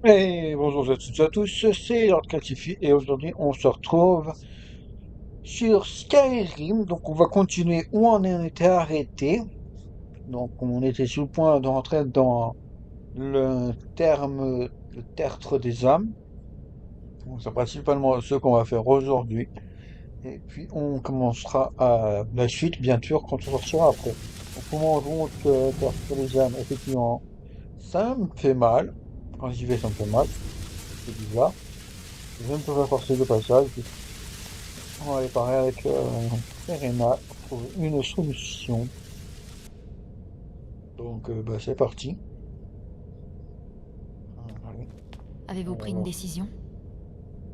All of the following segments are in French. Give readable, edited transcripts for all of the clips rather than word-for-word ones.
Et bonjour à toutes et à tous, c'est Lord Calcifi et aujourd'hui on se retrouve sur Skyrim. Donc on va continuer où on en était arrêté. Donc on était sur le point de rentrer dans le tertre des âmes. Donc c'est principalement ce qu'on va faire aujourd'hui. Et puis on commencera à la suite bien sûr quand on sortira après. Donc on en compte tertre des âmes, effectivement ça me fait mal. Quand j'y vais ça me fait mal, c'est bizarre. Je ne peux pas forcer le passage. On va aller parler avec Serena pour trouver une solution. Donc, bah, c'est parti. Allez, Avez-vous on va pris une voir. décision?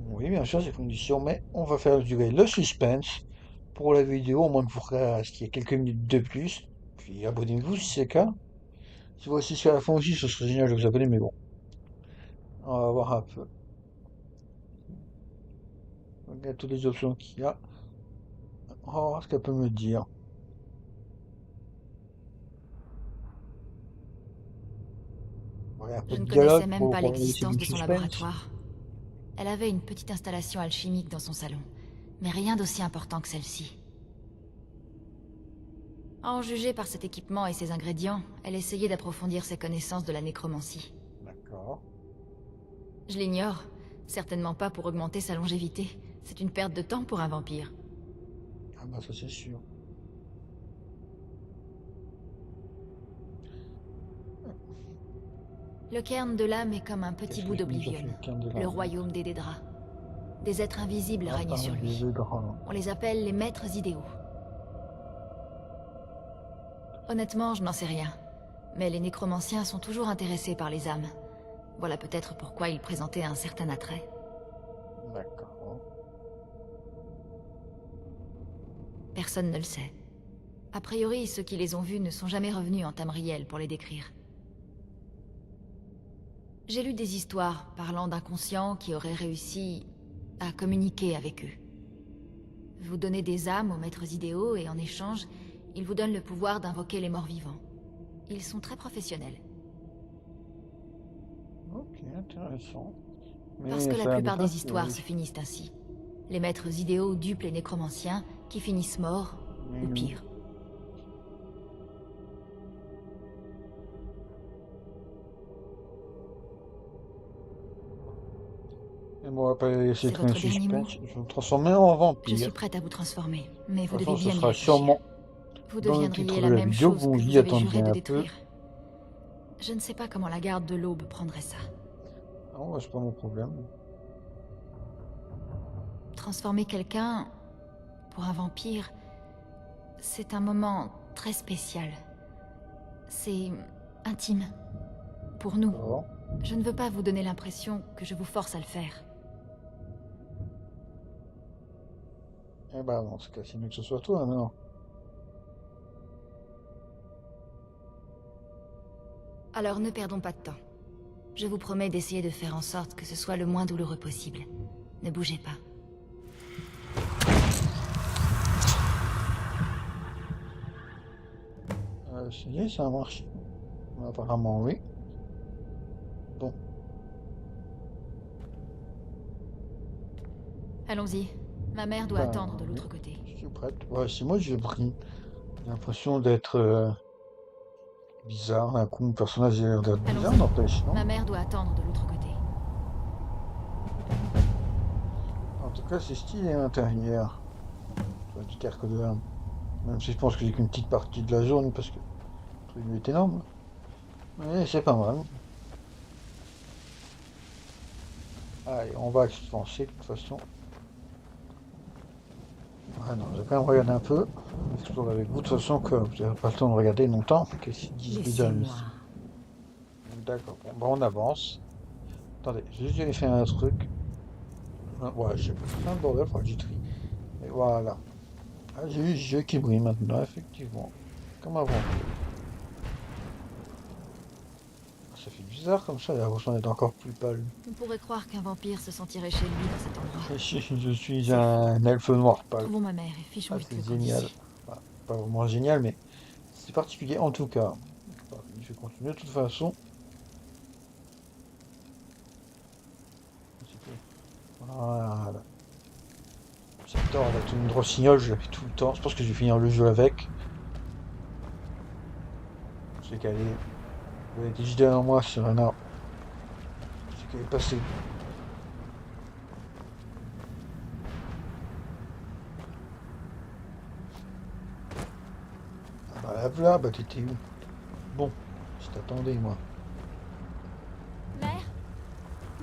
Oui, bien sûr, c'est condition, mais on va faire durer le suspense pour la vidéo, au moins pour qu'il y ait quelques minutes de plus. Puis abonnez-vous si c'est le cas. Si vous restez jusqu'à la fin aussi, ce serait génial de vous abonner, mais bon, on va voir un peu. On regarde toutes les options qu'il y a. On va voir ce qu'elle peut me dire. Ouais, un peu Je de ne dialogue connaissais même pas pour laisser l'existence du de son suspense. laboratoire. Elle avait une petite installation alchimique dans son salon, mais rien d'aussi important que celle-ci. À en juger par cet équipement et ses ingrédients, elle essayait d'approfondir ses connaissances de la nécromancie. D'accord. Je l'ignore, certainement pas pour augmenter sa longévité. C'est une perte de temps pour un vampire. Ah bah ça c'est sûr. Le cairn de l'âme est comme un petit Qu'est-ce bout que je peux dire d'Oblivion, sur le camp de le l'arme? royaume des Dédras. Des êtres invisibles Ah, règnent un sur vieux lui. drap. On les appelle les maîtres idéaux. Honnêtement, je n'en sais rien. Mais les nécromanciens sont toujours intéressés par les âmes. Voilà peut-être pourquoi ils présentaient un certain attrait. D'accord. Personne ne le sait. A priori, ceux qui les ont vus ne sont jamais revenus en Tamriel pour les décrire. J'ai lu des histoires parlant d'inconscients qui auraient réussi à communiquer avec eux. Vous donnez des âmes aux maîtres idéaux et en échange, ils vous donnent le pouvoir d'invoquer les morts vivants. Ils sont très professionnels. Ok, intéressant. Parce Mais que la ça a l'air plupart d'être un des peu, histoires se finissent ainsi. Les maîtres idéaux dupent les nécromanciens qui finissent morts, ou oui. pire. Et bon, on va pas essayer de C'est trouver un votre dernier mot. suspense. Je vais me transformer en Je suis vampire. prête à vous transformer, mais De vous toute devez façon, ce bien y sera réfléchir. sûrement Vous dans le titre deviendriez de la la même vidéo. chose Vous que y vous avez attendez juré de un peu. détruire. Je ne sais pas comment la garde de l'Aube prendrait ça. Ah, ouais, c'est pas mon problème. Transformer quelqu'un pour un vampire, c'est un moment très spécial. C'est intime. Pour nous. D'accord. Je ne veux pas vous donner l'impression que je vous force à le faire. Eh ben, dans ce cas, c'est mieux que ce soit toi, non? Alors ne perdons pas de temps. Je vous promets d'essayer de faire en sorte que ce soit le moins douloureux possible. Ne bougez pas. Ça y est, ça a marché. Apparemment, oui. Bon, Allons-y. Ma mère doit ben, attendre de oui. l'autre côté. Je suis prête. Ouais, c'est moi, j'ai pris. J'ai l'impression d'être bizarre. D'un coup, mon personnage a l'air d'être bizarre, Allons-y. n'empêche, non? Ma mère doit attendre de l'autre côté. En tout cas, c'est stylé à l'intérieur. Tu vois, du terre que de l'âme. Même si je pense que j'ai qu'une petite partie de la zone parce que le truc est énorme. Mais c'est pas mal. Allez, on va expanser de toute façon. Ah non, j'ai quand même regardé un peu. Explorer avec vous. De toute façon, que vous n'avez pas le temps de regarder longtemps. Qu'est-ce qu'ils disent les Laissez-moi. amis? D'accord, bon, bah on avance. Attendez, j'ai juste vérifier un truc. Ah, ouais, j'ai plein de bordel, faut que j'y trie. Et voilà. Ah, j'ai eu les yeux qui brillent maintenant, effectivement. Comme un vampire. Ça fait bizarre comme ça, la roche est encore plus pâle. On pourrait croire qu'un vampire se sentirait chez lui dans cet endroit. Et si je suis C'est fou. un elfe noir pâle. Trouvons ma mère et fichons Ah, vite c'est le camp génial. d'ici. Enfin, pas vraiment génial, mais c'est particulier en tout cas. Bon, je vais continuer de toute façon. Voilà. J'adore la tenue de rossignol, je l'avais tout le temps. Je pense que je vais finir le jeu avec. C'est qu'elle est. Elle était juste derrière moi, Serena. C'est qu'elle est passée. Ah bah la voilà, bah t'étais où? Bon, je t'attendais moi. Mère?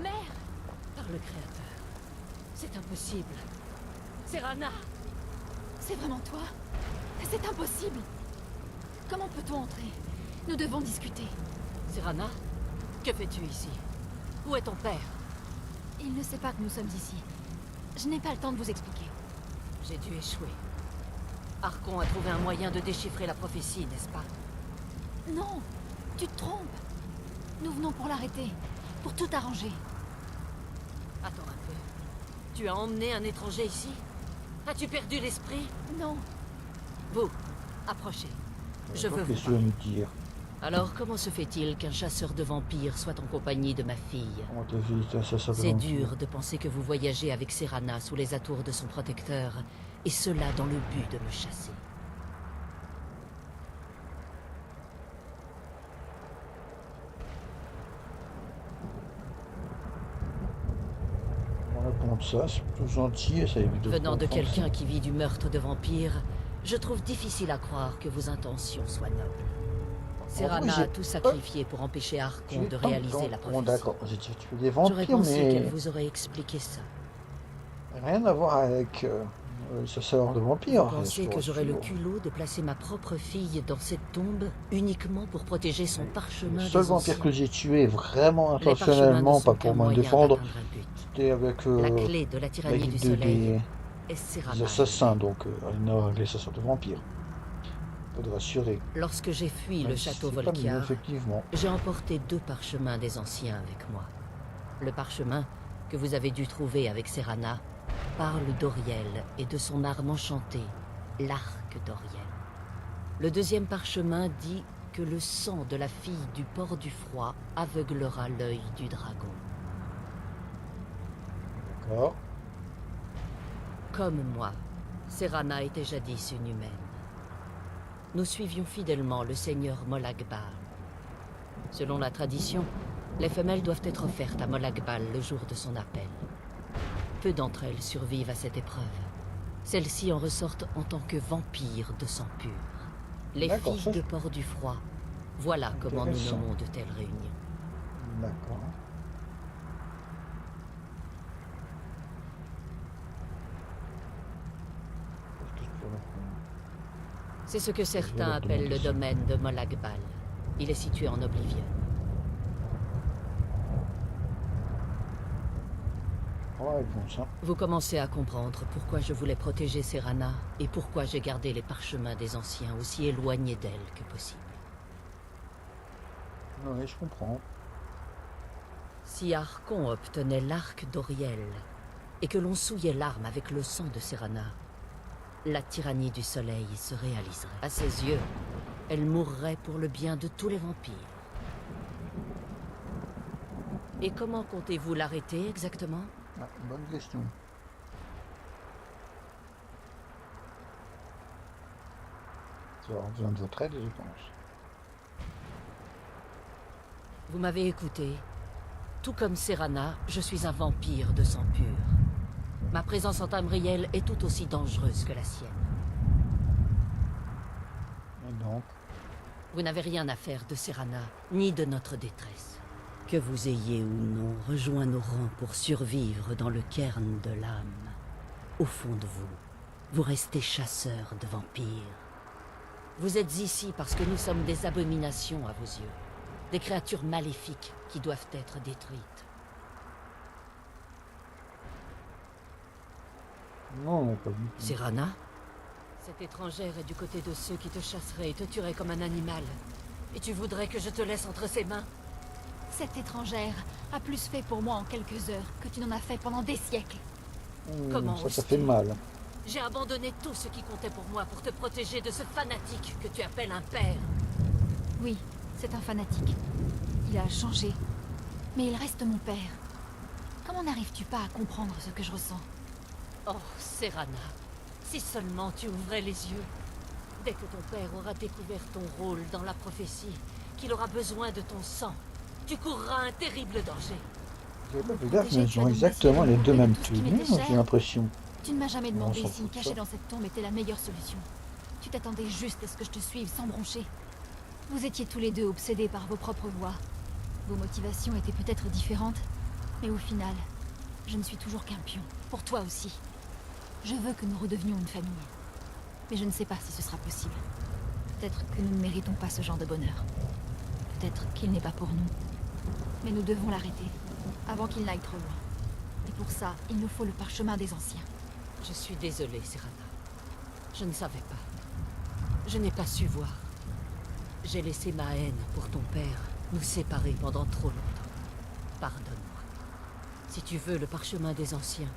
Mère? Par le Créateur. C'est impossible. Serana! C'est vraiment toi? C'est impossible! Comment peut-on entrer? Nous devons discuter. Serana? Que fais-tu ici? Où est ton père? Il ne sait pas que nous sommes ici. Je n'ai pas le temps de vous expliquer. J'ai dû échouer. Archon a trouvé un moyen de déchiffrer la prophétie, n'est-ce pas? Non! Tu te trompes! Nous venons pour l'arrêter. Pour tout arranger. Attends un peu. Tu as emmené un étranger ici? As-tu perdu l'esprit? Non! Vous, approchez. Je veux Qu'est-ce que tu vous veux parler. me dire? Alors, comment se fait-il qu'un chasseur de vampires soit en compagnie de ma fille? Comment t'as fait ça, ça C'est dur de penser que vous voyagez avec Serana sous les atours de son protecteur, et cela dans le but de me chasser. On répond ça, c'est plutôt gentil et ça évite de Venant de offenser. quelqu'un qui vit du meurtre de vampires, je trouve difficile à croire que vos intentions soient nobles. Serana j'ai- a tout sacrifié pour empêcher Archon J'ai de pas le réaliser temps. la Bon, prophétie. d'accord, j'ai tué des J'aurais vampires, pensé qu'elle mais vous aurait expliqué ça. rien à voir avec ce chasseur de vampires. Vous pensez Je que j'aurais le pense culot de placer ma propre fille dans cette tombe uniquement pour protéger son parchemin Le seul des vampire anciens? que j'ai tué vraiment Les parchemins ne intentionnellement, sont pas qu'un pour me moyen défendre, d'atteindre un but. c'était avec La clé de la la tyrannie du guilde soleil est des Serana. assassins, donc les assassins de vampires. Faut te rassurer. Lorsque j'ai fui le Même château si c'est pas mieux, Volkiar, effectivement. j'ai emporté 2 parchemins des anciens avec moi. Le parchemin que vous avez dû trouver avec Serana parle d'Auriel et de son arme enchantée, l'arc d'Auriel. Le deuxième parchemin dit que le sang de la fille du port du froid aveuglera l'œil du dragon. D'accord. Comme moi, Serana était jadis une humaine. Nous suivions fidèlement le seigneur Molagbal. Selon la tradition, les femelles doivent être offertes à Molagbal le jour de son appel. Peu d'entre elles survivent à cette épreuve. Celles-ci en ressortent en tant que vampires de sang pur. Les D'accord, filles ça, de Port du Froid. Voilà comment nous Intéressant. nommons de telles réunions. D'accord. Qu'est-ce que je peux répondre? C'est ce que certains leur appellent demander le ça. domaine de Molagbal. Il est situé en Oblivion. Ouais, bon, ça. Vous commencez à comprendre pourquoi je voulais protéger Serana et pourquoi j'ai gardé les parchemins des anciens aussi éloignés d'elle que possible. Ouais, je comprends. Si Archon obtenait l'arc d'Auriel et que l'on souillait l'arme avec le sang de Serana, la tyrannie du soleil se réaliserait. À ses yeux, elle mourrait pour le bien de tous les vampires. Et comment comptez-vous l'arrêter exactement? Ah, bonne question. Tu vas avoir besoin de votre aide, je pense. Vous m'avez écouté. Tout comme Serana, je suis un vampire de sang pur. Ma présence en Tamriel est tout aussi dangereuse que la sienne. Et donc, Vous n'avez rien à faire de Serana, ni de notre détresse. Que vous ayez ou non rejoint nos rangs pour survivre dans le cairn de l'âme, au fond de vous, vous restez chasseurs de vampires. Vous êtes ici parce que nous sommes des abominations à vos yeux. Des créatures maléfiques qui doivent être détruites. non, pas du tout. Serana? Cette étrangère est du côté de ceux qui te chasseraient et te tueraient comme un animal. Et tu voudrais que je te laisse entre ses mains? Cette étrangère a plus fait pour moi en quelques heures que tu n'en as fait pendant des siècles. Comment ça oses-tu? fait mal. J'ai abandonné tout ce qui comptait pour moi pour te protéger de ce fanatique que tu appelles un père. Oui, c'est un fanatique. Il a changé. Mais il reste mon père. Comment n'arrives-tu pas à comprendre ce que je ressens? Oh, Serana, si seulement tu ouvrais les yeux. Dès que ton père aura découvert ton rôle dans la prophétie, qu'il aura besoin de ton sang, tu courras un terrible danger. Vous avez pas fait gaffe, mais ils ont exactement les deux mêmes tenues, j'ai l'impression. Tu ne m'as jamais Non, on demandé s'en si me fout de cacher ça. dans cette tombe était la meilleure solution. Tu t'attendais juste à ce que je te suive sans broncher. Vous étiez tous les deux obsédés par vos propres voies. Vos motivations étaient peut-être différentes, mais au final, je ne suis toujours qu'un pion. Pour toi aussi. Je veux que nous redevenions une famille. Mais je ne sais pas si ce sera possible. Peut-être que nous ne méritons pas ce genre de bonheur. Peut-être qu'il n'est pas pour nous. Mais nous devons l'arrêter, avant qu'il n'aille trop loin. Et pour ça, il nous faut le parchemin des anciens. Je suis désolée, Serana. Je ne savais pas. Je n'ai pas su voir. J'ai laissé ma haine pour ton père nous séparer pendant trop longtemps. Pardonne-moi. Si tu veux le parchemin des anciens,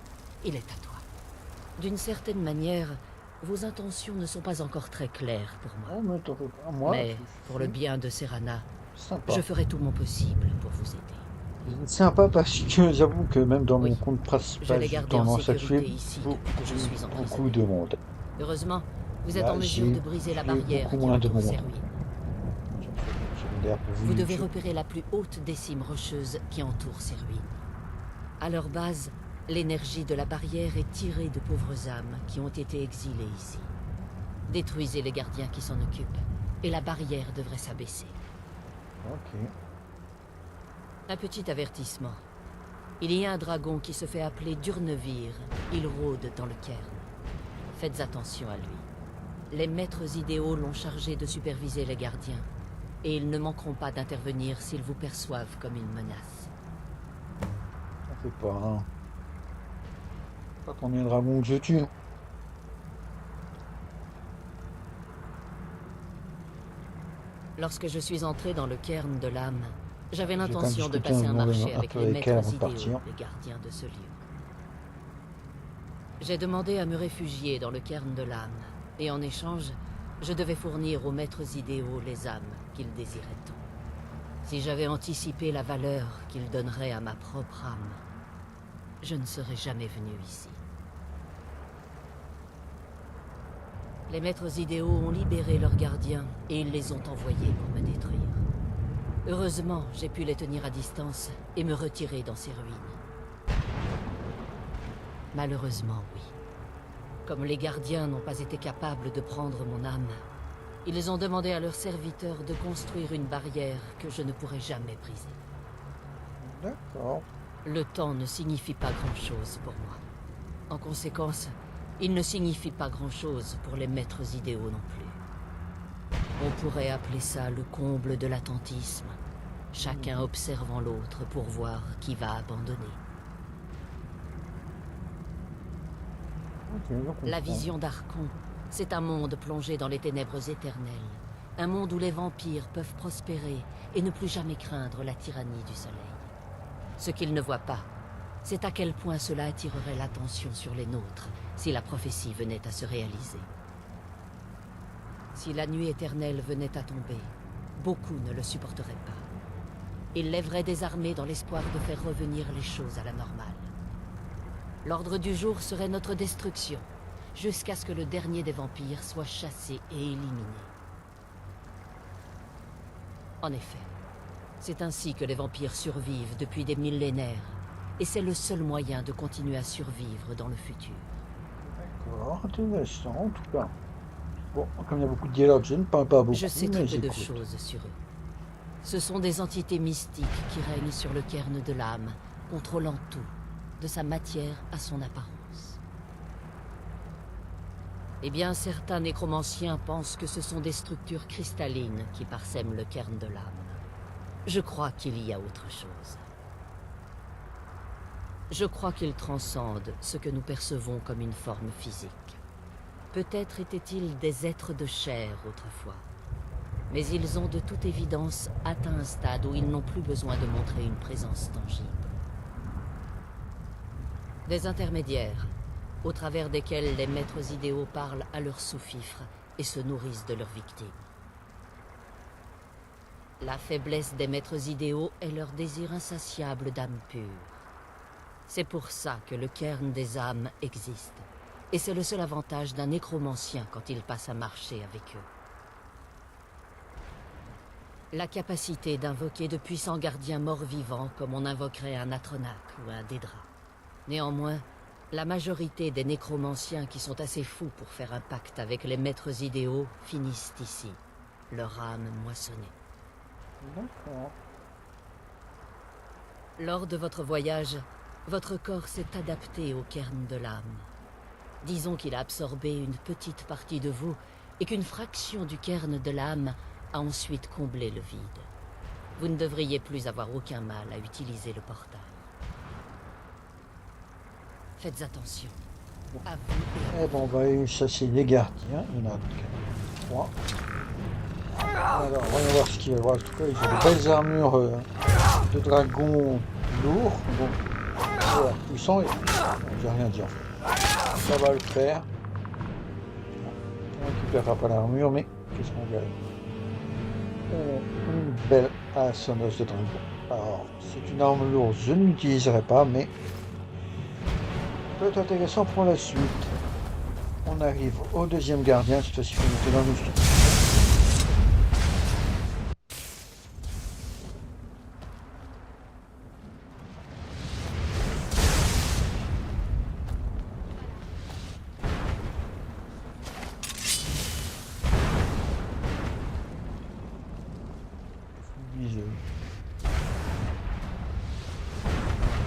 il est à toi. D'une certaine manière, vos intentions ne sont pas encore très claires pour moi. Oh, mais t'en fais pas, moi, Mais pour le bien de Serana, sympa. je ferai tout mon possible pour vous aider. Sympa parce que j'avoue que même dans Oui. mon compte Je principal, l'ai j'ai gardé en tendance à sécurité tuer ici beaucoup, depuis que je suis beaucoup emprisonné. de monde. Heureusement, vous êtes Là, en mesure de briser la j'ai barrière beaucoup qui moins de entoure ces monde. ruines. J'ai l'air Vous devez je- repérer la plus haute des cimes rocheuses qui entourent ces ruines. À leur base, l'énergie de la barrière est tirée de pauvres âmes qui ont été exilées ici. Détruisez les gardiens qui s'en occupent, et la barrière devrait s'abaisser. Ok. Un petit avertissement. Il y a un dragon qui se fait appeler Durnevir. Il rôde dans le cairn. Faites attention à lui. Les maîtres idéaux l'ont chargé de superviser les gardiens, et ils ne manqueront pas d'intervenir s'ils vous perçoivent comme une menace. Ça fait pas, hein. Pas combien de dragons que je tue. Lorsque je suis entré dans le cairn de l'âme, j'avais J'ai quand même l'intention de discuté passer un moment marché un avec peu les avec elle maîtres avant de idéaux, partir. les gardiens de ce lieu. J'ai demandé à me réfugier dans le cairn de l'âme, et en échange, je devais fournir aux maîtres idéaux les âmes qu'ils désiraient tant. Si j'avais anticipé la valeur qu'ils donneraient à ma propre âme, je ne serais jamais venu ici. Les maîtres idéaux ont libéré leurs gardiens et ils les ont envoyés pour me détruire. Heureusement, j'ai pu les tenir à distance et me retirer dans ces ruines. Malheureusement, oui. Comme les gardiens n'ont pas été capables de prendre mon âme, ils ont demandé à leurs serviteurs de construire une barrière que je ne pourrai jamais briser. D'accord. Le temps ne signifie pas grand-chose pour moi. En conséquence, il ne signifie pas grand-chose pour les maîtres idéaux non plus. On pourrait appeler ça le comble de l'attentisme, chacun observant l'autre pour voir qui va abandonner. Ok, je comprends. La vision d'Archon, c'est un monde plongé dans les ténèbres éternelles. Un monde où les vampires peuvent prospérer et ne plus jamais craindre la tyrannie du soleil. Ce qu'ils ne voient pas, c'est à quel point cela attirerait l'attention sur les nôtres si la prophétie venait à se réaliser. Si la nuit éternelle venait à tomber, beaucoup ne le supporteraient pas. Ils lèveraient des armées dans l'espoir de faire revenir les choses à la normale. L'ordre du jour serait notre destruction, jusqu'à ce que le dernier des vampires soit chassé et éliminé. En effet, c'est ainsi que les vampires survivent depuis des millénaires, et c'est le seul moyen de continuer à survivre dans le futur. D'accord, intéressant en tout cas. Bon, comme il y a beaucoup de dialogues, je ne parle pas beaucoup, Je sais mais très peu de j'écoute. choses sur eux. Ce sont des entités mystiques qui règnent sur le cairn de l'âme, contrôlant tout, de sa matière à son apparence. Eh bien, certains nécromanciens pensent que ce sont des structures cristallines qui parsèment le cairn de l'âme. Je crois qu'il y a autre chose. Je crois qu'ils transcendent ce que nous percevons comme une forme physique. Peut-être étaient-ils des êtres de chair autrefois. Mais ils ont de toute évidence atteint un stade où ils n'ont plus besoin de montrer une présence tangible. Des intermédiaires, au travers desquels les maîtres idéaux parlent à leurs sous-fifres et se nourrissent de leurs victimes. La faiblesse des maîtres idéaux est leur désir insatiable d'âme pure. C'est pour ça que le cairn des âmes existe. Et c'est le seul avantage d'un nécromancien quand il passe à marcher avec eux. La capacité d'invoquer de puissants gardiens morts-vivants comme on invoquerait un Atronach ou un Daedra. Néanmoins, la majorité des nécromanciens qui sont assez fous pour faire un pacte avec les maîtres idéaux finissent ici, leur âme moissonnée. D'accord. Lors de votre voyage, votre corps s'est adapté au cairn de l'âme. Disons qu'il a absorbé une petite partie de vous et qu'une fraction du cairn de l'âme a ensuite comblé le vide. Vous ne devriez plus avoir aucun mal à utiliser le portail. Faites attention. À vous. Eh bon, on va aller chasser les gardiens. Il y en a 3. Alors, voyons voir ce qu'il y a. En tout cas, ils ont de belles armures de dragon lourds. Bon, voilà, puissants. J'ai rien dit en fait. Ça va le faire. On ne récupérera pas l'armure, mais qu'est-ce qu'on gagne? Une belle assonneuse de dragon. Alors, c'est une arme lourde, je ne l'utiliserai pas, mais peut être intéressant pour la suite. On arrive au deuxième gardien, cette fois-ci il faut monter dans le studio.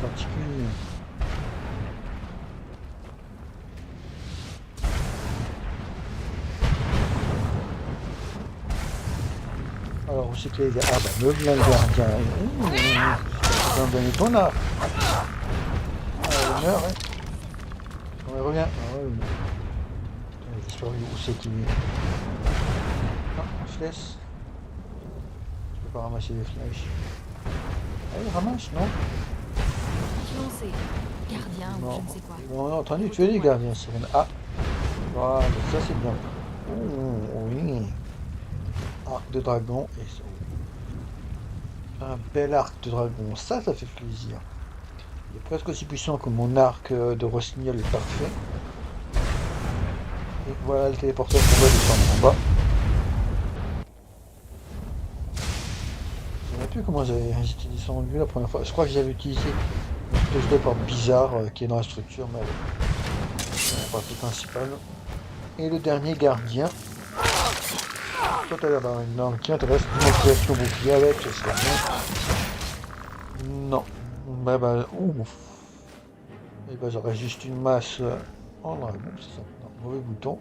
Particulier. Alors, où c'est que les gars? Ah bah, le bien le gardien. Tu vas me donner ton arme. Ah, il meurt, hein. On y revient. Ah ouais, mais... Putain, il a disparu. Où c'est qu'il est? Ah, on se laisse. Je peux pas ramasser les flèches. Ah, il ramasse, non? Fiancé, gardien ou Non, je ne sais quoi. on a entendu tuer les gardiens, Cyrène. Ah, voilà, ça c'est bien. Oh, oui. Arc de dragon et un bel arc de dragon, ça fait plaisir. Il est presque aussi puissant que mon arc de rossignol parfait. Et voilà le téléporteur qu'on va descendre en bas. Je ne sais plus comment j'étais descendu la première fois. Je crois que j'avais utilisé une espèce de porte bizarre qui est dans la structure, mais c'est la partie principale. Et le dernier gardien. Toi, t'as l'air d'avoir une arme. Tiens, t'as reste une activation bouclier avec, ça serait bien. Non. Bah, ouf. Et bah, j'aurais juste une masse en dragon, c'est ça. Non, mauvais bouton.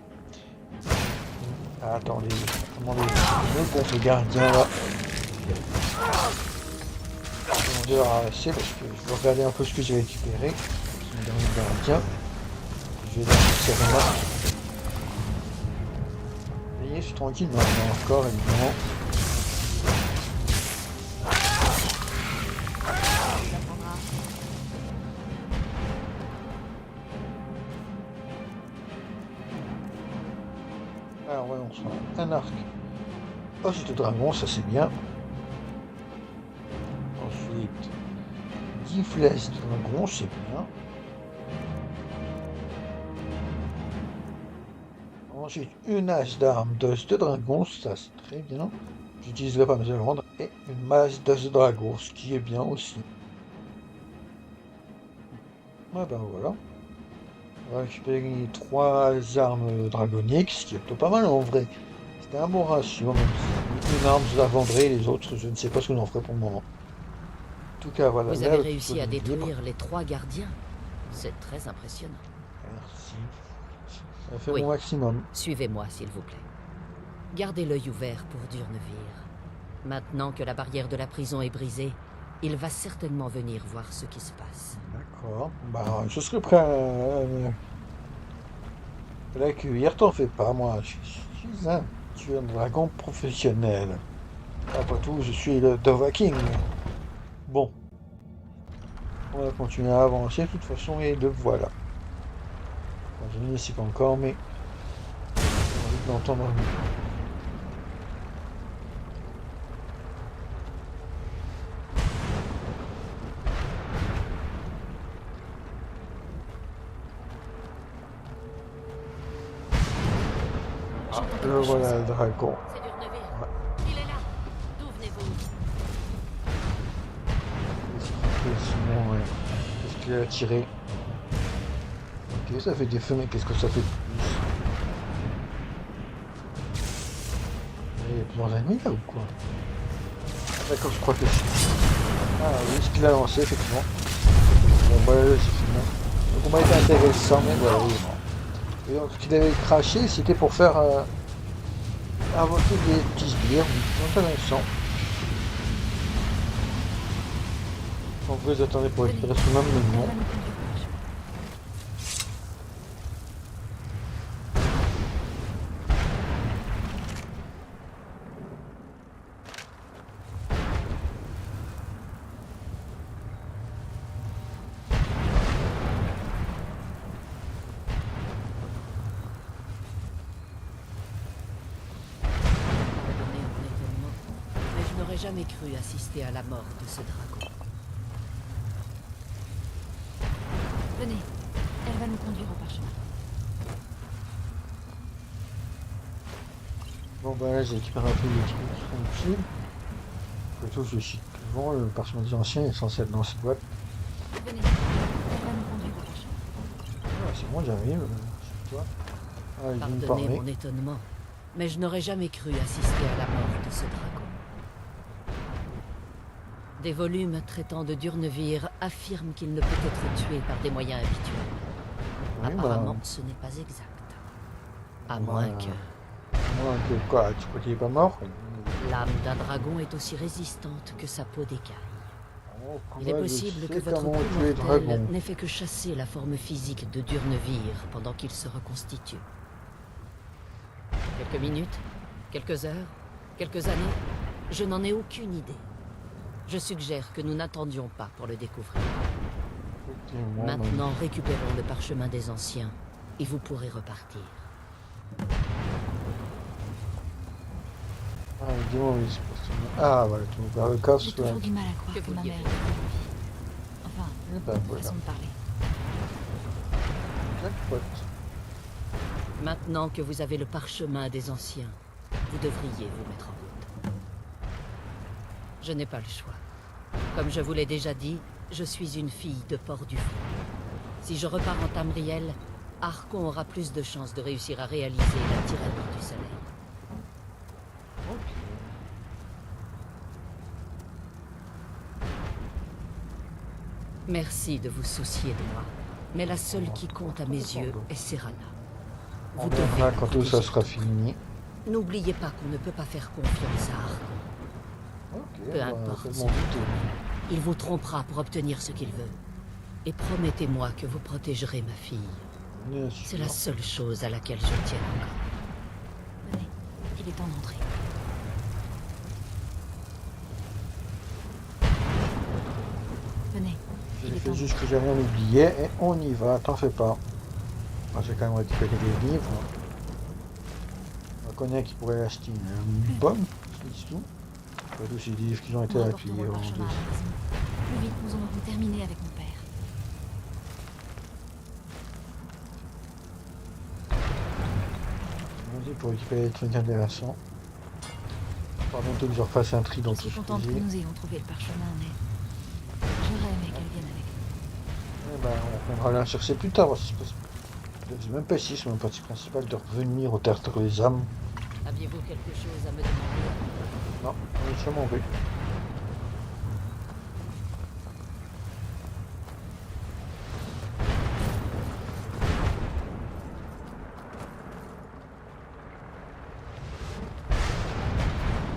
Ah, attendez, comment les gardiens là. Je vais arrêter parce que je vais regarder un peu ce que j'ai récupéré. C'est le dernier gardien. Je vais dans le serment. Je suis tranquille, mais il y en a encore évidemment. Alors ouais, on sent un arc. Oh, c'est de dragon, ça c'est bien. Ensuite, 10 flèches de dragon, c'est bien. Ensuite, une hache d'armes d'os de dragon, ça c'est très bien. J'utiliserai pas, mais je vais le rendre. Et une masse d'os de dragon, ce qui est bien aussi. Ah ben voilà. On va récupérer 3 armes dragoniques, ce qui est plutôt pas mal en vrai. C'était un bon ratio, même si une arme je la vendrai, les autres je ne sais pas ce que j'en ferai pour le moment. En tout cas, voilà. Vous avez réussi à détruire les 3 gardiens. C'est très impressionnant. Merci. Ça fait Oui. mon maximum. Suivez-moi, s'il vous plaît. Gardez l'œil ouvert pour Durnevir. Maintenant que la barrière de la prison est brisée, il va certainement venir voir ce qui se passe. D'accord. Bah, je serai prêt à l'accueillir, t'en fais pas, moi. Je suis un tueur de dragon professionnel. Après tout, je suis le Dova King. Bon. On va continuer à avancer, de toute façon, et le voilà. Enfin, je ne le sais pas encore, mais j'ai envie de l'entendre. Ah, J'entends le quelque chose. voilà le dragon. C'est Durnevir. Bah, Il est là. D'où venez-vous? qu'est-ce qu'il fait sinon, ouais. Qu'est-ce qu'il a tiré? Ok, ça fait des feux, mais qu'est-ce que ça fait de plus? Il y a plusieurs ennemis là ou quoi? D'accord, je crois que c'est. Ah oui, ce qu'il a lancé, effectivement. Bon, bah, c'est fini. Le combat était intéressant, mais voilà, oui, non. Et donc, ce qu'il avait craché, c'était pour faire invoquer des petits sbires. Intéressant. En vrai, ils attendaient pour récupérer son âme, mais Elle non. va nous conduire au parchemin. Pardonnez mon étonnement, mais je n'aurais jamais cru assister à la mort de ce dragon. Venez, elle va nous conduire au parchemin. Bon, bah là, j'ai récupéré un peu les trucs tranquilles. Plutôt, je suis devant. Le parchemin des anciens est censé être dans cette boîte. Venez, elle va nous conduire au parchemin. Ah, c'est bon, j'arrive. C'est toi. Ah, il vient me Pardonnez parler. mon étonnement, mais je n'aurais jamais cru assister à la mort de ce dragon. Des volumes traitant de Durnevir affirment qu'il ne peut être tué par des moyens habituels. Oui, bah, Apparemment, ce n'est pas exact. À moins Voilà. que moi, quoi, tu crois qu'il est pas mort? l'âme d'un dragon est aussi résistante que sa peau d'écaille. Oh, Il est comment je possible que sais votre comment coup tuer mortel dragon. n'ait fait que chasser la forme physique de Durnevir pendant qu'il se reconstitue. Quelques minutes, quelques heures, quelques années, je n'en ai aucune idée. Je suggère que nous n'attendions pas pour le découvrir. Effectivement, Maintenant, récupérons le parchemin des anciens et vous pourrez repartir. Ah, dis-moi, oui, c'est parce que- Ah, voilà, tu me parles de J'ai coffre, toujours ouais. du mal à croire Que que vous ma mère direz. ait été en vie. Enfin, Et ben voilà, façon de parler. jackpot. Maintenant que vous avez le parchemin des anciens, vous devriez vous mettre en route. Je n'ai pas le choix. Comme je vous l'ai déjà dit, je suis une fille de Port-du-Feu. Si je repars en Tamriel, Archon aura plus de chances de réussir à réaliser la tyrannie du soleil. Ok. Merci de vous soucier de moi, mais la seule qui compte à mes yeux est Serana. On Vous devez verra la quand tout protéger ça sera de tout. fini. N'oubliez pas qu'on ne peut pas faire confiance à Archon. Ok, Peu bah, importe faites ce mon qu'il but. fait, il vous trompera pour obtenir ce qu'il veut. Et promettez-moi que vous protégerez ma fille. Bien C'est sûr. la seule chose à laquelle je tiens encore. Venez, il est temps d'entrer. Venez, il J'ai est fait temps juste que j'avais un billet et on y va, t'en fais pas. Moi, j'ai quand même récupéré des livres. On connaît qui pourrait acheter une bombe, c'est tout. Pas tous ces livres qui ont été Nous appuyés rapporterons le en parchemin à la maison. Plus vite, nous en aurons terminé avec mon père. Vas-y pour récupérer des trucs intéressants. Par bientôt que je refasse un tri dans Je tout suis ce que contente que j'ai. nous ayons trouvé le parchemin, mais j'aurais aimé qu'elle vienne avec nous. Eh ben, on viendra la chercher plus tard. C'est même pas ici, c'est mon parti principal de revenir au terre des âmes. Aviez-vous quelque chose à me demander? Non, je m'en vais.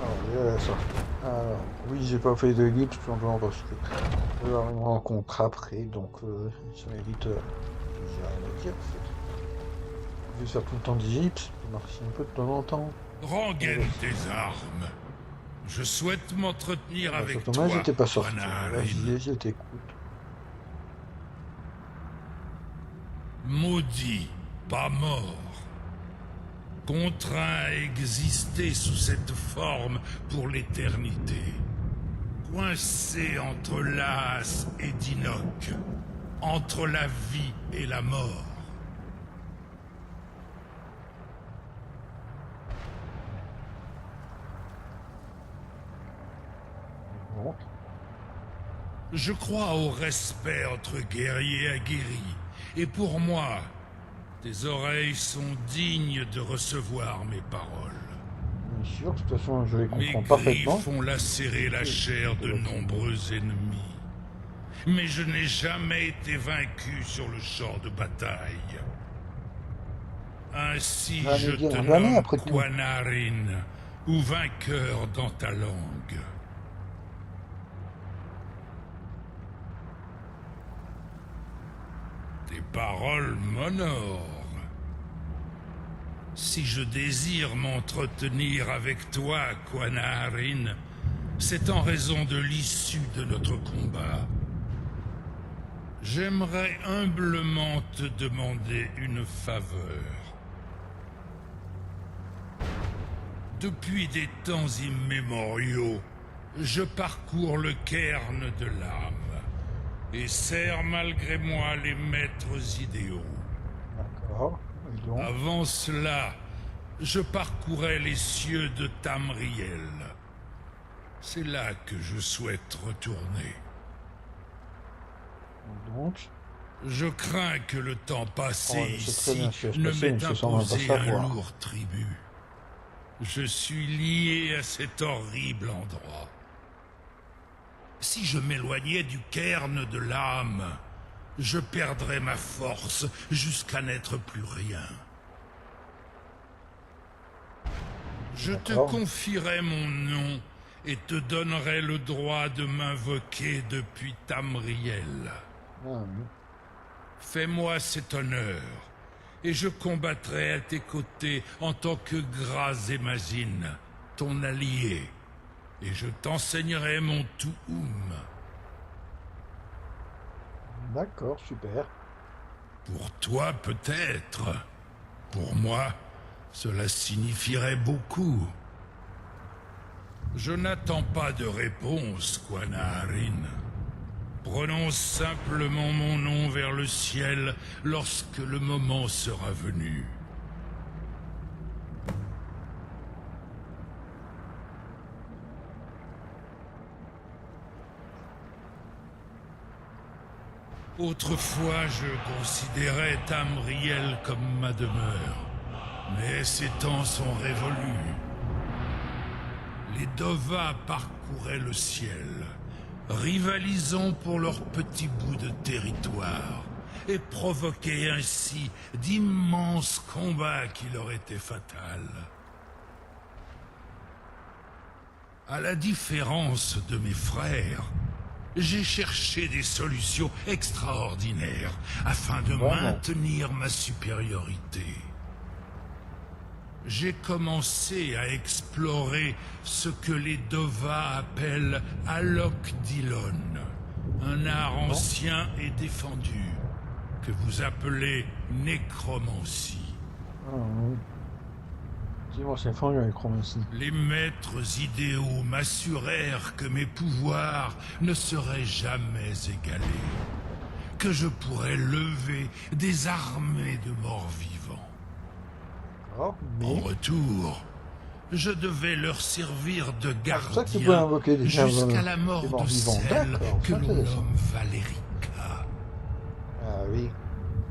Alors, ça. Alors, oui, j'ai pas fait de guide, tout simplement parce que je vais avoir une rencontre après, donc ça m'évite. J'ai rien à dire en fait. Je vais faire tout le temps d'Égypte, marcher un peu de temps en temps. Rengaine tes armes. Je souhaite m'entretenir avec Surtout toi, moi, j'étais pas sorti. Panarin. Vas-y, je t'écoute. Maudit, pas mort. Contraint à exister sous cette forme pour l'éternité. Coincé entre Laas et Dinoc. Entre la vie et la mort. Je crois au respect entre guerriers aguerris. Et pour moi, tes oreilles sont dignes de recevoir mes paroles. Bien sûr, de toute façon, je les Mes comprends parfaitement. griffes ont lacéré la chair de nombreux ennemis. Mais je n'ai jamais été vaincu sur le champ de bataille. Ainsi Jamais je dire te jamais, nomme après tout. Quanarin, ou vainqueur dans ta langue. Tes paroles m'honorent. Si je désire m'entretenir avec toi, Quanarin, c'est en raison de l'issue de notre combat. J'aimerais humblement te demander une faveur. Depuis des temps immémoriaux, je parcours le cairn de l'âme et sers malgré moi les maîtres idéaux. D'accord. Et donc, Avant cela, je parcourais les cieux de Tamriel. C'est là que je souhaite retourner. donc, Je crains que le temps passé Oh, je sais très bien ici ce qui va se ne passer, m'ait mais c'est sans même pas imposé un savoir. lourd tribut. Je suis lié à cet horrible endroit. Si je m'éloignais du cairn de l'âme, je perdrais ma force jusqu'à n'être plus rien. Je te D'accord. confierai mon nom et te donnerai le droit de m'invoquer depuis Tamriel. Ah, oui. Fais-moi cet honneur, et je combattrai à tes côtés en tant que Grazémazine, ton allié, et je t'enseignerai mon Tuum. D'accord, super. Pour toi peut-être, pour moi, cela signifierait beaucoup. Je n'attends pas de réponse, Quanarin. Prononce simplement mon nom vers le ciel lorsque le moment sera venu. Autrefois, je considérais Tamriel comme ma demeure. Mais ces temps sont révolus. Les Dova parcouraient le ciel, rivalisant pour leur petit bout de territoire, et provoquaient ainsi d'immenses combats qui leur étaient fatals. À la différence de mes frères, j'ai cherché des solutions extraordinaires afin de Vraiment. maintenir ma supériorité. J'ai commencé à explorer ce que les Dova appellent Alok Dillon, un art ancien et défendu, que vous appelez nécromancie. Ah, oui. Dis-moi, c'est fort avec Chromatie. Les maîtres idéaux m'assurèrent que mes pouvoirs ne seraient jamais égalés, que je pourrais lever des armées de morts vivants. D'accord, En mais... retour, je devais leur servir de c'est pour ça que tu peux gardien invoquer des jusqu'à la des mort morts de vivants. celle D'accord, que c'est l'on intéressant. nomme Valerica. Ah oui.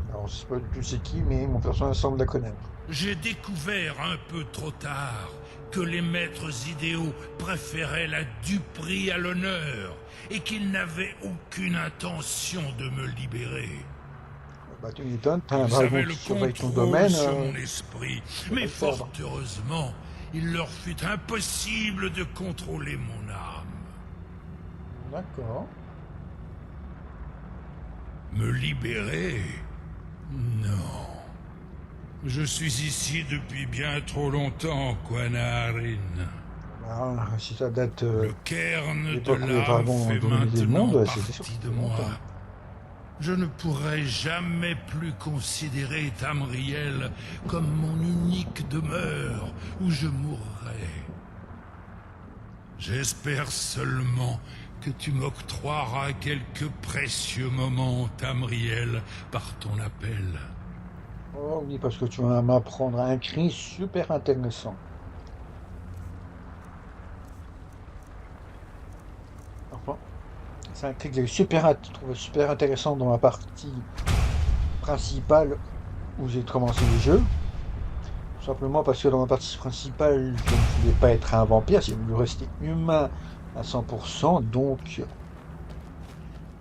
Alors, je sais pas du tout c'est qui, mais mon personnage semble la connaître. J'ai découvert un peu trop tard que les maîtres idéaux préféraient la duperie à l'honneur et qu'ils n'avaient aucune intention de me libérer. Bah, tu m'étonnes, t'as un Ils avaient dragon le qui surveille ton contrôle domaine. sur mon esprit, pas mais le fort perdre. heureusement, il leur fut impossible de contrôler mon âme. D'accord. Me libérer? Non. Je suis ici depuis bien trop longtemps, Quanarin. Ah, si ça date Le cairn de l'époque où les l'âme dragons fait ont dominé le maintenant monde, c'était sûr partie que de c'était moi. longtemps. Je ne pourrai jamais plus considérer Tamriel comme mon unique demeure où je mourrai. J'espère seulement que tu m'octroieras quelques précieux moments, Tamriel, par ton appel. Oh oui, parce que tu vas m'apprendre un cri super intéressant. Enfin, C'est un truc que j'ai trouvé super intéressant dans la partie principale où j'ai commencé le jeu. Tout simplement parce que dans la partie principale, je ne voulais pas être un vampire, j'ai voulu rester humain à 100%, donc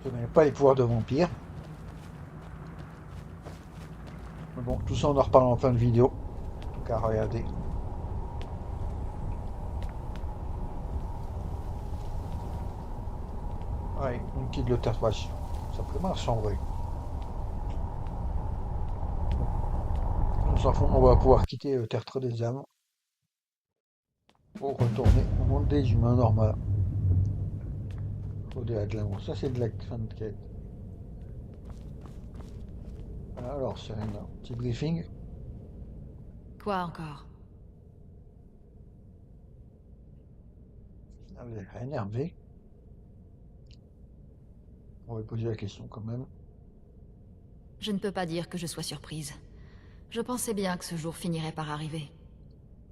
je n'avais pas les pouvoirs de vampire. Mais bon, tout ça on en reparle en fin de vidéo. En tout cas, regardez. Ouais, on quitte le tatouage. Simplement sans vrai. On s'en fout, on va pouvoir quitter le tertre des âmes pour retourner au monde des humains normal. Au-delà de l'amour. Ça, c'est de la fin de quête. Voilà, alors, c'est un petit briefing. Quoi encore? Elle est énervée. On va lui poser la question quand même. Je ne peux pas dire que je sois surprise. Je pensais bien que ce jour finirait par arriver.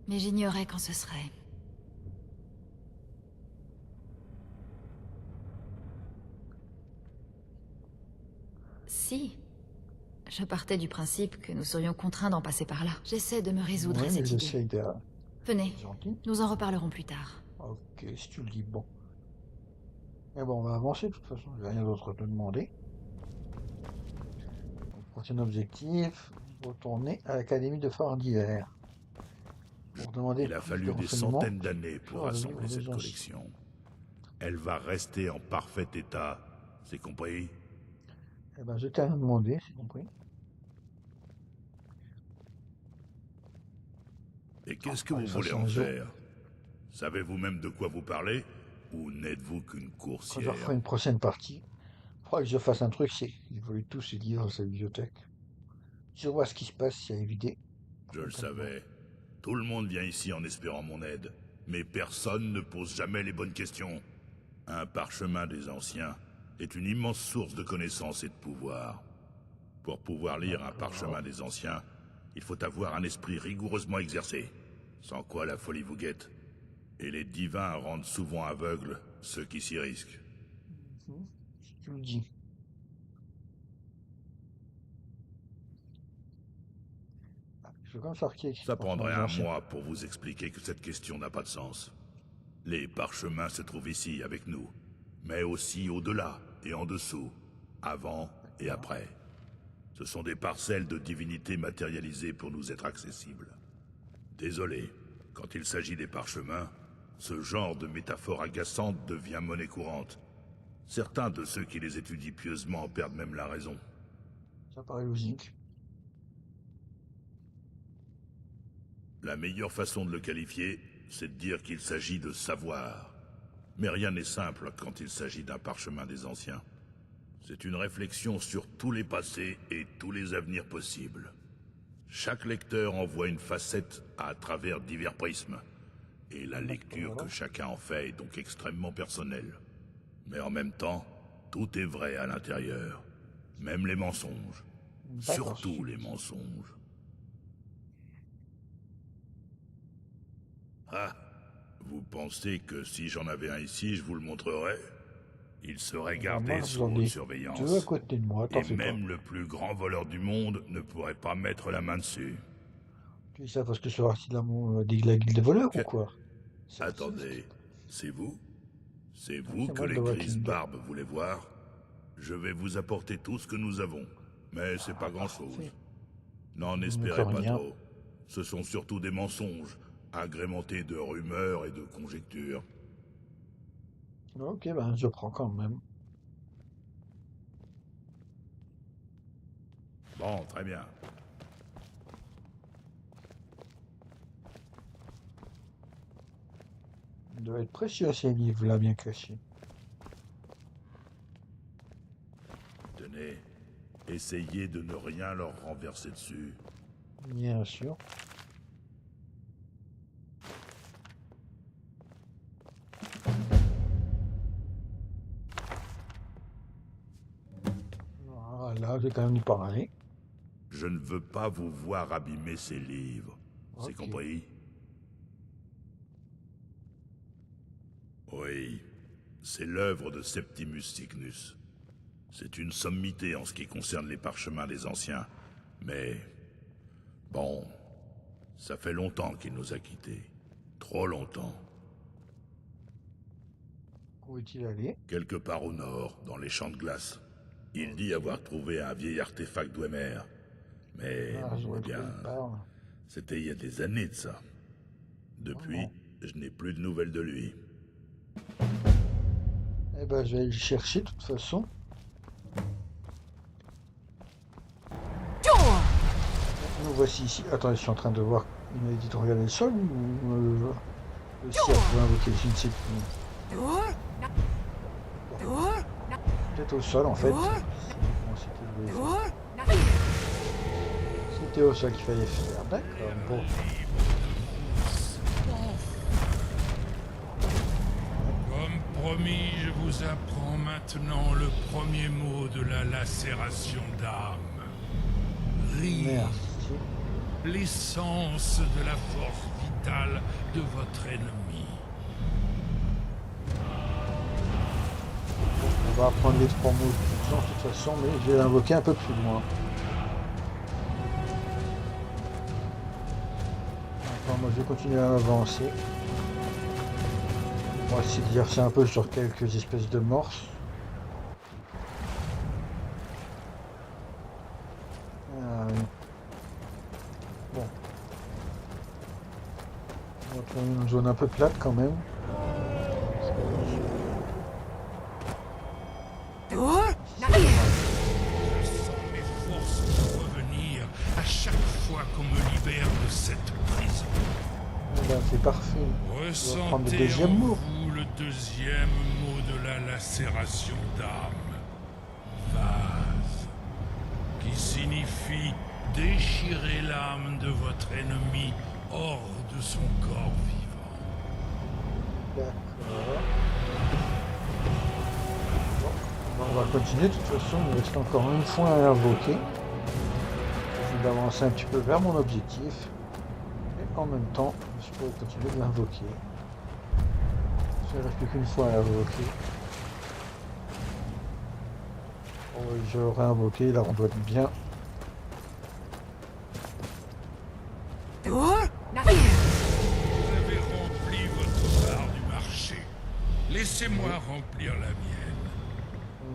Mais j'ignorais quand ce serait. Si. Je partais du principe que nous serions contraints d'en passer par là. J'essaie de me résoudre à Ouais, mais cette idée. j'essaye de... Venez, Gentil. nous en reparlerons plus tard. Ok, si tu le dis, bon. Et bon, on va avancer, de toute façon, j'ai rien d'autre à te demander. Donc, prochain objectif, retourner à l'Académie de Phare d'hiver. Pour demander Il a plus de fallu des renseignements centaines d'années sur pour le livre rassembler des cette anciens. collection. Elle va rester en parfait état, c'est compris? Eh ben, je t'ai rien demandé, c'est compris. Et On qu'est-ce que fera vous les voulez façons en un jour. faire? Savez-vous même de quoi vous parlez? Ou n'êtes-vous qu'une Quand je coursière? referai une prochaine partie, il faudra que je fasse un truc, c'est qu'ils veulent tous ces livres dans sa bibliothèque. Je vois ce qui se passe, si y a idée. Je le savais. Tout le monde vient ici en espérant mon aide. Mais personne ne pose jamais les bonnes questions. Un parchemin des anciens est une immense source de connaissances et de pouvoir. Pour pouvoir lire un parchemin des anciens, il faut avoir un esprit rigoureusement exercé. Sans quoi la folie vous guette. Et les divins rendent souvent aveugles ceux qui s'y risquent. Mhm. Si tu le dis. Ah, je veux comme sortir ici, Ça parchemin prendrait des un anciens. mois pour vous expliquer que cette question n'a pas de sens. Les parchemins se trouvent ici avec nous, mais aussi au-delà et en dessous, avant et D'accord. après. Ce sont des parcelles de divinités matérialisées pour nous être accessibles. Désolé, quand il s'agit des parchemins, ce genre de métaphore agaçante devient monnaie courante. Certains de ceux qui les étudient pieusement perdent même la raison. Ça paraît logique. La meilleure façon de le qualifier, c'est de dire qu'il s'agit de savoir. Mais rien n'est simple quand il s'agit d'un parchemin des anciens. C'est une réflexion sur tous les passés et tous les avenirs possibles. Chaque lecteur en voit une facette à travers divers prismes. Et la lecture que chacun en fait est donc extrêmement personnelle. Mais en même temps, tout est vrai à l'intérieur. Même les mensonges. D'accord, si Surtout tu le les dis. mensonges. Ah, vous pensez que si j'en avais un ici, je vous le montrerais? Il serait Eh ben, gardé moi, sous j'en haute ai deux à surveillance. côté de moi, t'en Et fais pas. même le plus grand voleur du monde ne pourrait pas mettre la main dessus. Tu dis ça parce que je fais partie de la guilde des voleurs ou Que... quoi? C'est raciste. Attendez, c'est vous? C'est Oui, vous c'est que moi le les Nova grises King. barbes voulaient voir? Je vais vous apporter tout ce que nous avons. Mais c'est pas Ah, grand-chose. parfait. N'en Il ne espérez manque pas rien. trop. Ce sont surtout des mensonges, agrémentés de rumeurs et de conjectures. Ok, ben je prends quand même. Bon, très bien. Il doit être précieux ces livres-là, bien cachés. Tenez, essayez de ne rien leur renverser dessus. Bien sûr. Voilà, j'ai quand même y parler. Je ne veux pas vous voir abîmer ces livres. C'est Ok. compris? Oui. C'est l'œuvre de Septimus Signus. C'est une sommité en ce qui concerne les parchemins des anciens. Mais... bon... ça fait longtemps qu'il nous a quittés. Trop longtemps. Où est-il allé? Quelque part au nord, dans les champs de glace. Il dit avoir trouvé un vieil artefact d'Ouemer. Mais... Ah, je vois eh de quoi bien... il parle. c'était il y a des années de ça. Depuis, Oh. je n'ai plus de nouvelles de lui. Eh ben, je vais aller le chercher de toute façon. Nous voici ici. Attends, je suis en train de voir. Il m'a dit de regarder le sol ou le cercle va invoquer, je ne sais plus. Peut-être au sol en fait. Bon, c'était au sol qu'il fallait faire. D'accord. Bon. Comme promis, je vous apprends maintenant le premier mot de la lacération d'âme. Rire, Merci. l'essence de la force vitale de votre ennemi. On va apprendre les 3 mots de toute façon, mais je vais l'invoquer un peu plus loin. Enfin, moi je vais continuer à avancer. On va essayer d'exercer un peu sur quelques espèces de morses. Bon. On va trouver une zone un peu plate quand même. Je sens mes forces revenir à chaque fois qu'on me libère de cette prison. Eh ben, c'est parfait. On va prendre le Ressentez deuxième en mot. vous le deuxième mot de la lacération d'âme. Vase. Qui signifie déchirer l'âme de votre ennemi hors de son corps vivant. D'accord. Bon, on va continuer. De toute façon, il me reste encore une fois à invoquer. Je vais avancer un petit peu vers mon objectif. Et en même temps, je peux continuer de l'invoquer. Il ne reste plus qu'une fois à invoquer. Bon, je l'aurai invoqué, là on doit être bien. Vous avez rempli votre part du marché. Laissez-moi remplir la mienne.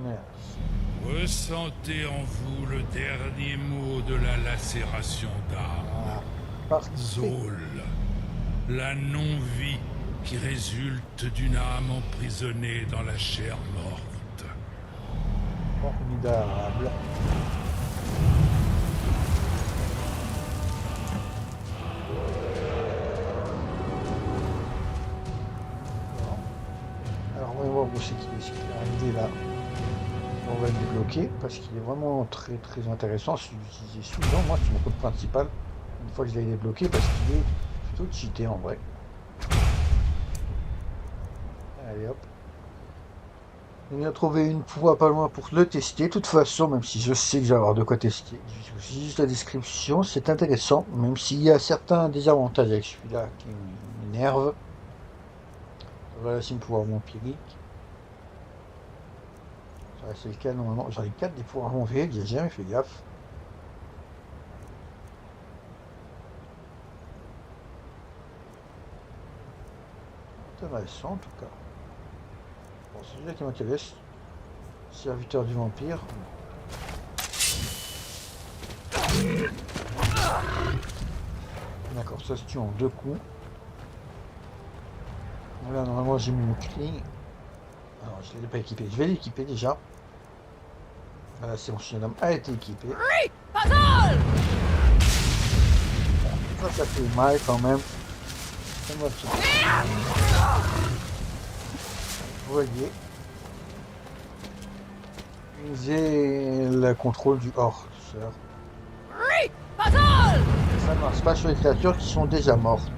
Merci. Ressentez en vous le dernier mot de la lacération d'âme. Voilà. Parfait. Zol, la non-vie qui résulte d'une âme emprisonnée dans la chair morte. Formidable. Alors on va voir où c'est qu'il est arrivé là. On va le débloquer parce qu'il est vraiment très très intéressant. Je l'utilisais souvent, moi c'est mon code principal. Une fois que je l'ai débloqué parce qu'il est plutôt cheaté en vrai. Allez hop. On y a trouvé une fois pas loin pour le tester. De toute façon, même si je sais que j'ai avoir de quoi tester, juste la description, c'est intéressant, même s'il y a certains désavantages avec celui-là qui m'énervent. Voilà, c'est une pouvoir vampirique. Ça, c'est le cas normalement. J'en ai 4 des pouvoirs vampiriques, j'ai jamais fait gaffe. Intéressant en tout cas. Bon, c'est celui-là qui m'intéresse. Serviteur du vampire. D'accord, ça se tue en 2 coups. Voilà, normalement j'ai mon cri. Alors, je ne l'ai pas équipé. Je vais l'équiper déjà. Voilà, c'est mon chien a été équipé. Ça fait mal quand même. C'est moi qui... Vous voyez. J'ai le contrôle du hors. Ça marche pas sur les créatures qui sont déjà mortes.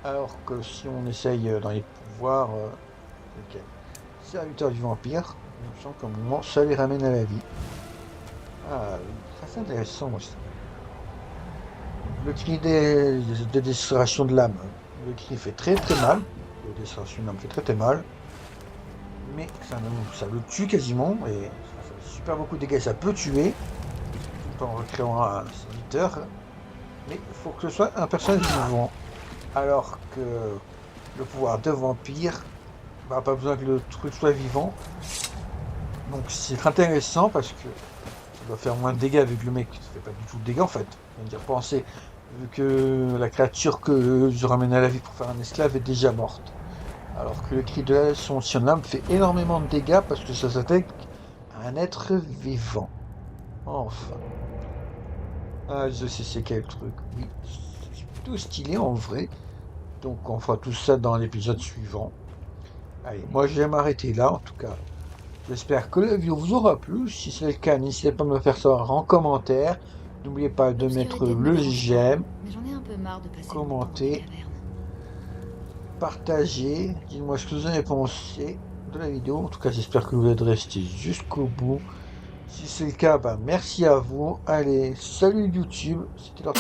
Alors que si on essaye dans les pouvoirs, serviteur du vampire, il me semble qu'au moment ça les ramène à la vie. Ah oui, ça c'est intéressant aussi. Le cri de destruction de l'âme. Le cri fait très très mal. Le déstration me fait très très mal. Mais ça le tue quasiment. Et ça fait super beaucoup de dégâts. Ça peut tuer. Tout en recréant un serviteur. Mais il faut que ce soit un personnage vivant. Alors que le pouvoir de vampire, bah, pas besoin que le truc soit vivant. Donc c'est intéressant parce que ça doit faire moins de dégâts vu que le mec ne fait pas du tout de dégâts en fait. On va dire penser, vu que la créature que je ramène à la vie pour faire un esclave est déjà morte. Alors que le cri de l'ascension lame fait énormément de dégâts parce que ça s'attaque à un être vivant. Enfin. Ah, je sais c'est quel truc. Oui, c'est plutôt stylé en vrai. Donc on fera tout ça dans l'épisode suivant. Allez, moi je vais m'arrêter là en tout cas. J'espère que la vidéo vous aura plu. Si c'est le cas, n'hésitez pas à me le faire savoir en commentaire. N'oubliez pas de mettre L'obscurité ne me le dérange pas, j'aime, mais j'en ai un peu marre de passer mon temps dans commenter, les cavernes. partager. Dites-moi ce que vous en avez pensé de la vidéo. En tout cas, j'espère que vous êtes resté jusqu'au bout. Si c'est le cas, bah, merci à vous. Allez, salut YouTube. C'était leur